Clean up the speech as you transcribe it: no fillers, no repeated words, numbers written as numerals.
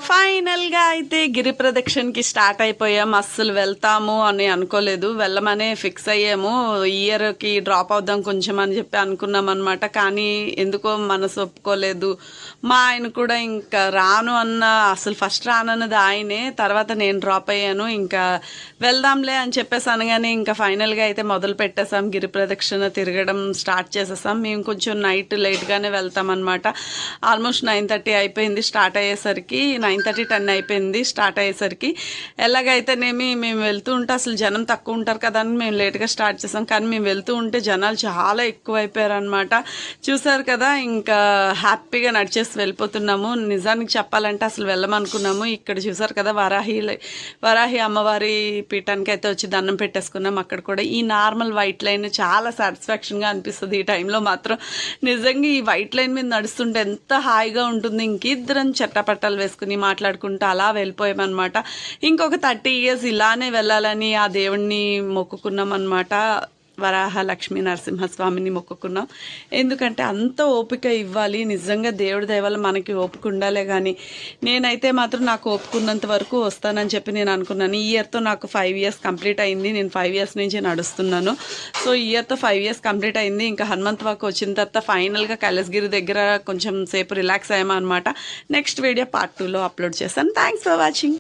ఫైనల్గా అయితే గిరి ప్రదక్షిణకి స్టార్ట్ అయిపోయాం. అస్సలు వెళ్తాము అని అనుకోలేదు, వెళ్ళమనే ఫిక్స్ అయ్యాము. ఇయర్కి డ్రాప్ అవుదాం కొంచెం అని చెప్పి అనుకున్నాం అనమాట. కానీ ఎందుకో మనసు ఒప్పుకోలేదు. మా ఆయన కూడా ఇంకా రాను అన్న, అసలు ఫస్ట్ రానన్నది ఆయనే, తర్వాత నేను డ్రాప్ అయ్యాను. ఇంకా వెళ్దాంలే అని చెప్పేసి అనగానే ఇంకా ఫైనల్గా అయితే మొదలు పెట్టేసాం. గిరి ప్రదక్షిణ తిరగడం స్టార్ట్ చేసేసాం. మేము కొంచెం నైట్ లేట్గానే వెళ్తాం అనమాట. ఆల్మోస్ట్ 9:30 అయిపోయింది స్టార్ట్ అయ్యేసరికి. 9:30, 10 అయిపోయింది స్టార్ట్ అయ్యేసరికి. ఎలాగైతేనేమి మేము వెళ్తూ ఉంటే అసలు జనం తక్కువ ఉంటారు కదా అని మేము లేట్గా స్టార్ట్ చేసాం. కానీ మేము వెళ్తూ ఉంటే జనాలు చాలా ఎక్కువ అయిపోయారు అనమాట. చూసారు కదా, ఇంకా హ్యాపీగా నడిచేసి వెళ్ళిపోతున్నాము. నిజానికి చెప్పాలంటే అసలు వెళ్ళమనుకున్నాము. ఇక్కడ చూసారు కదా, వరాహి అమ్మవారి పీఠానికి అయితే వచ్చి దండం పెట్టేసుకున్నాం. అక్కడ కూడా ఈ నార్మల్ వైట్ లైన్ చాలా సాటిస్ఫాక్షన్గా అనిపిస్తుంది ఈ టైంలో మాత్రం. నిజంగా ఈ వైట్ లైన్ మీద నడుస్తుంటే ఎంత హాయిగా ఉంటుంది. ఇంకిద్దరం చట్టపట్టాలు వేసుకుని మాట్లాడుకుంటూ అలా వెళ్ళిపోయామన్నమాట. ఇంకొక 30 years ఇలానే వెళ్ళాలని ఆ దేవుణ్ణి మొక్కుకున్నాం అనమాట. వరాహ లక్ష్మీ నరసింహస్వామిని మొక్కుకున్నాం. ఎందుకంటే అంత ఓపిక ఇవ్వాలి. నిజంగా దేవుడి దయవల్ల మనకి ఓపిక ఉండాలే. కానీ నేనైతే మాత్రం నాకు ఓపుకున్నంత వరకు వస్తానని చెప్పి నేను అనుకున్నాను. ఈ ఇయర్తో నాకు 5 years కంప్లీట్ అయింది. నేను 5 years నుంచి నడుస్తున్నాను. సో ఈ ఇయర్తో 5 years కంప్లీట్ అయింది. ఇంకా హనుమంత్ వాక్ వచ్చిన తర్వాత ఫైనల్గా కైలాసగిరి దగ్గర కొంచెం సేపు రిలాక్స్ అయ్యామన్నమాట. నెక్స్ట్ వీడియో part 2లో అప్లోడ్ చేస్తాను. Thanks for watching.